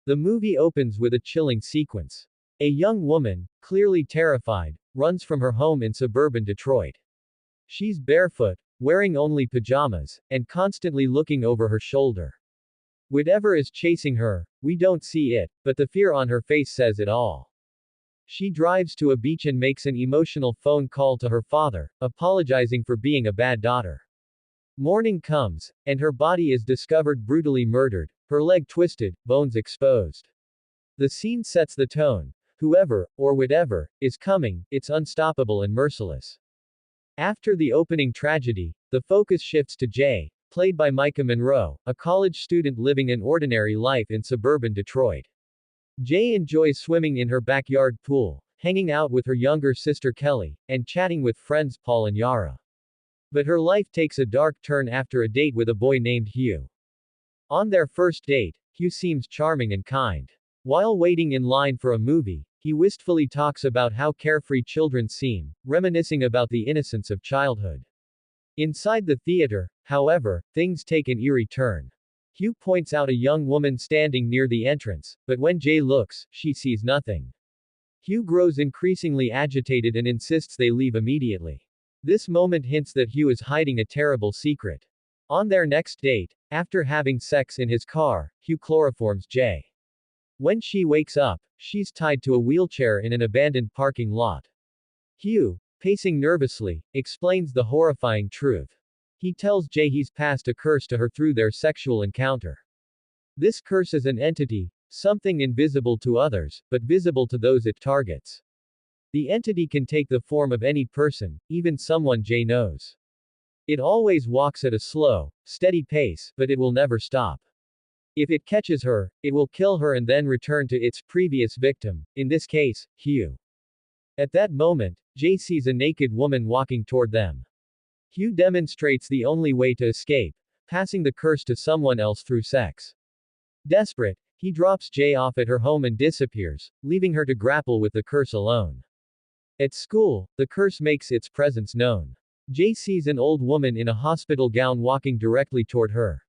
The movie opens with a chilling sequence. A young woman, clearly terrified, runs from her home in suburban Detroit. She's barefoot, wearing only pajamas, and constantly looking over her shoulder. Whatever is chasing her, we don't see it, but the fear on her face says it all. She drives to a beach and makes an emotional phone call to her father, apologizing for being a bad daughter. Morning comes, and her body is discovered brutally murdered, her leg twisted, bones exposed. The scene sets the tone. Whoever, or whatever, is coming, it's unstoppable and merciless. After the opening tragedy, the focus shifts to Jay, played by Micah Monroe, a college student living an ordinary life in suburban Detroit. Jay enjoys swimming in her backyard pool, hanging out with her younger sister Kelly, and chatting with friends Paul and Yara. But her life takes a dark turn after a date with a boy named Hugh. On their first date, Hugh seems charming and kind. While waiting in line for a movie, he wistfully talks about how carefree children seem, reminiscing about the innocence of childhood. Inside the theater, however, things take an eerie turn. Hugh points out a young woman standing near the entrance, but when Jay looks, she sees nothing. Hugh grows increasingly agitated and insists they leave immediately. This moment hints that Hugh is hiding a terrible secret. On their next date, after having sex in his car, Hugh chloroforms Jay. When she wakes up, she's tied to a wheelchair in an abandoned parking lot. Hugh, pacing nervously, explains the horrifying truth. He tells Jay he's passed a curse to her through their sexual encounter. This curse is an entity, something invisible to others, but visible to those it targets. The entity can take the form of any person, even someone Jay knows. It always walks at a slow, steady pace, but it will never stop. If it catches her, it will kill her and then return to its previous victim, in this case, Hugh. At that moment, Jay sees a naked woman walking toward them. Hugh demonstrates the only way to escape, passing the curse to someone else through sex. Desperate, he drops Jay off at her home and disappears, leaving her to grapple with the curse alone. At school, the curse makes its presence known. Jay sees an old woman in a hospital gown walking directly toward her.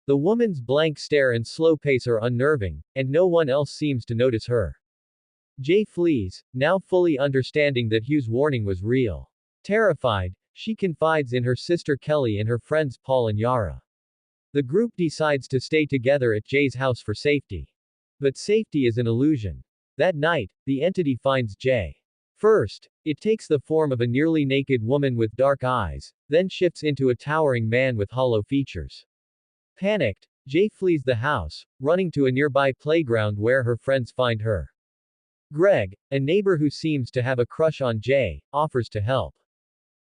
The woman's blank stare and slow pace are unnerving, and no one else seems to notice her. Jay flees, now fully understanding that Hugh's warning was real. Terrified, she confides in her sister Kelly and her friends Paul and Yara. The group decides to stay together at Jay's house for safety. But safety is an illusion. That night, the entity finds Jay. First, it takes the form of a nearly naked woman with dark eyes, then shifts into a towering man with hollow features. Panicked, Jay flees the house, running to a nearby playground where her friends find her. Greg, a neighbor who seems to have a crush on Jay, offers to help.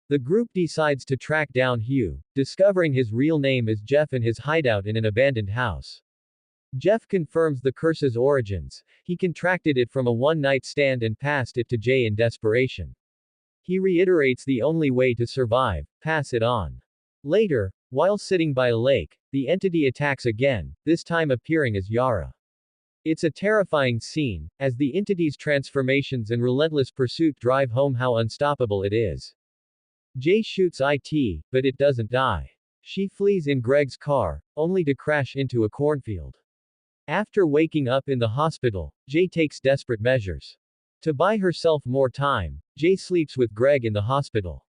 The group decides to track down Hugh, discovering his real name is Jeff and his hideout in an abandoned house. Jeff confirms the curse's origins. He contracted it from a one-night stand and passed it to Jay in desperation. He reiterates the only way to survive, pass it on. Later, while sitting by a lake, the entity attacks again, this time appearing as Yara. It's a terrifying scene, as the entity's transformations and relentless pursuit drive home how unstoppable it is. Jay shoots IT, but it doesn't die. She flees in Greg's car, only to crash into a cornfield. After waking up in the hospital, Jay takes desperate measures. To buy herself more time, Jay sleeps with Greg in the hospital.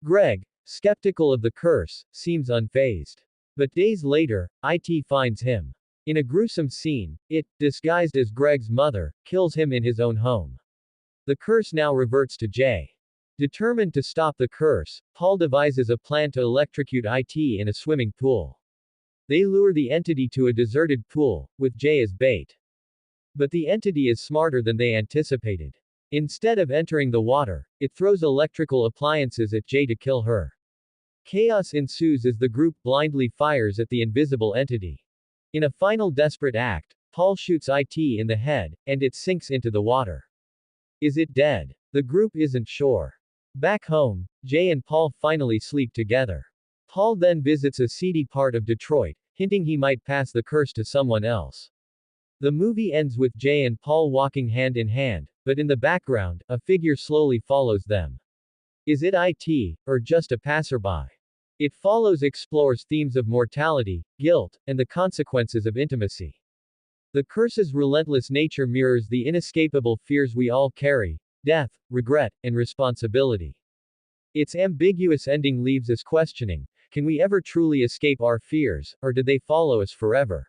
Greg, skeptical of the curse, seems unfazed. But days later, IT finds him. In a gruesome scene, it, disguised as Greg's mother, kills him in his own home. The curse now reverts to Jay. Determined to stop the curse, Paul devises a plan to electrocute IT in a swimming pool. They lure the entity to a deserted pool, with Jay as bait. But the entity is smarter than they anticipated. Instead of entering the water, it throws electrical appliances at Jay to kill her. Chaos ensues as the group blindly fires at the invisible entity. In a final desperate act, Paul shoots IT in the head, and it sinks into the water. Is it dead? The group isn't sure. Back home, Jay and Paul finally sleep together. Paul then visits a seedy part of Detroit, hinting he might pass the curse to someone else. The movie ends with Jay and Paul walking hand in hand, but in the background, a figure slowly follows them. Is it IT, or just a passerby? It Follows explores themes of mortality, guilt, and the consequences of intimacy. The curse's relentless nature mirrors the inescapable fears we all carry: death, regret, and responsibility. Its ambiguous ending leaves us questioning: can we ever truly escape our fears, or do they follow us forever?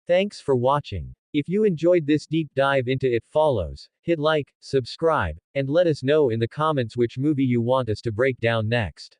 Thanks for watching. If you enjoyed this deep dive into It Follows, hit like, subscribe, and let us know in the comments which movie you want us to break down next.